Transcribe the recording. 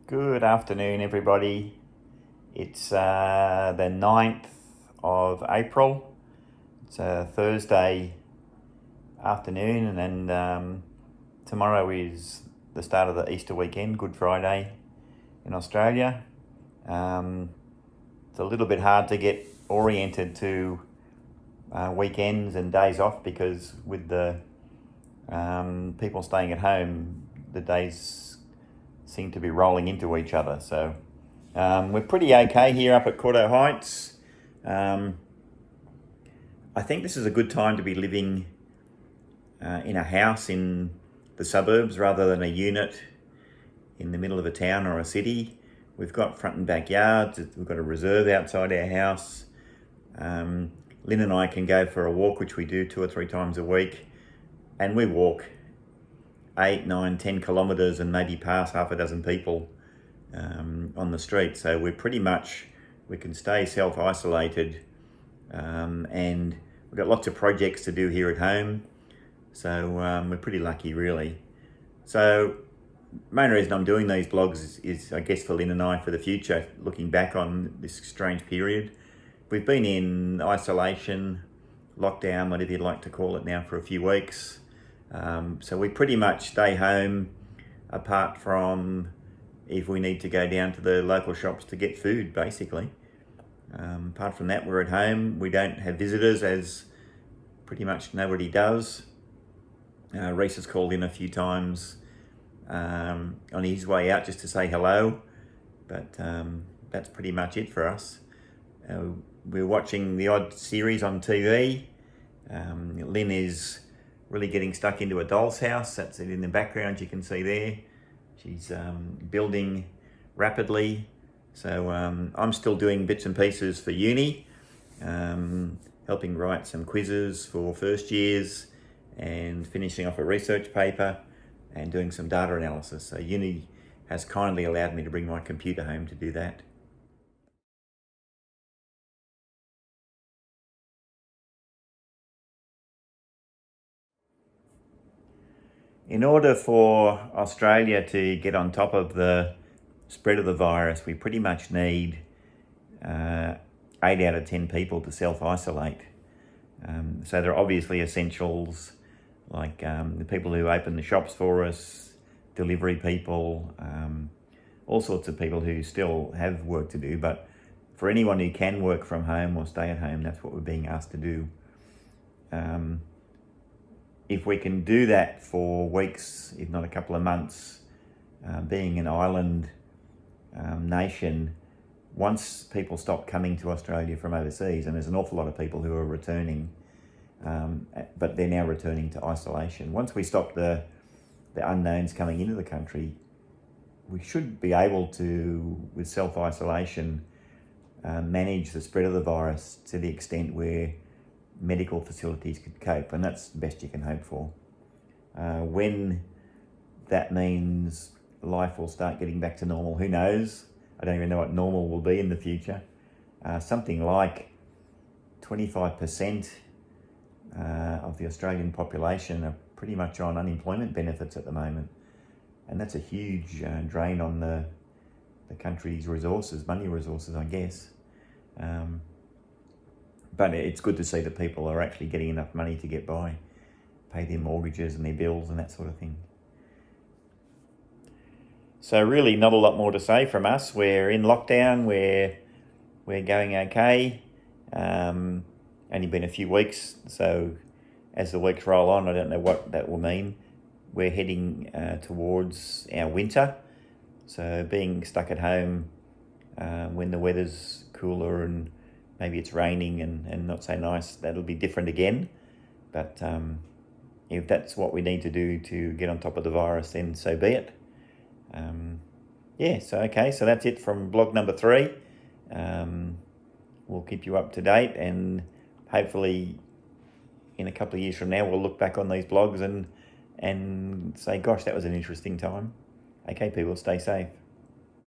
Good afternoon, everybody. It's the 9th of April. It's a Thursday afternoon, and then tomorrow is the start of the Easter weekend, Good Friday in Australia. It's a little bit hard to get oriented to weekends and days off because with the people staying at home, the days seem to be rolling into each other. So we're pretty okay here up at Cordo Heights. I think this is a good time to be living in a house in the suburbs rather than a unit in the middle of a town or a city. We've got front and backyards. We've got a reserve outside our house. Lynn and I can go for a walk, which we do 2 or 3 times a week, and we walk 8, 9, 10 kilometres and maybe pass half a dozen people on the street. So we can stay self-isolated, and we've got lots of projects to do here at home. So we're pretty lucky, really. So main reason I'm doing these blogs is I guess for Lynn and I for the future, looking back on this strange period. We've been in isolation, lockdown, whatever you'd like to call it now, for a few weeks. So we pretty much stay home apart from if we need to go down to the local shops to get food, basically. Apart from that, we're at home. We don't have visitors, as pretty much nobody does. Reese has called in a few times on his way out just to say hello, but that's pretty much it for us. We're watching the odd series on TV. Lynn is really getting stuck into a doll's house. That's it in the background, you can see there. She's building rapidly. So I'm still doing bits and pieces for uni, helping write some quizzes for first years and finishing off a research paper and doing some data analysis. So uni has kindly allowed me to bring my computer home to do that. In order for Australia to get on top of the spread of the virus, we pretty much need 8 out of 10 people to self-isolate. So there are obviously essentials like the people who open the shops for us, delivery people, all sorts of people who still have work to do. But for anyone who can work from home or stay at home, that's what we're being asked to do. If we can do that for weeks, if not a couple of months, being an island nation, once people stop coming to Australia from overseas, and there's an awful lot of people who are returning, but they're now returning to isolation. Once we stop the unknowns coming into the country, we should be able to, with self-isolation, manage the spread of the virus to the extent where medical facilities could cope, and that's the best you can hope for. When that means life will start getting back to normal, who knows? I don't even know what normal will be in the future. Something like 25% of the Australian population are pretty much on unemployment benefits at the moment, and that's a huge drain on the country's resources, money resources, I guess. But it's good to see that people are actually getting enough money to get by, pay their mortgages and their bills and that sort of thing. So really not a lot more to say from us. We're in lockdown, we're going okay. Only been a few weeks, so as the weeks roll on, I don't know what that will mean. We're heading towards our winter, so being stuck at home when the weather's cooler and maybe it's raining and not so nice, that'll be different again. But if that's what we need to do to get on top of the virus, then so be it. So that's it from blog number 3. We'll keep you up to date, and hopefully in a couple of years from now, we'll look back on these blogs and say, gosh, that was an interesting time. Okay, people, stay safe.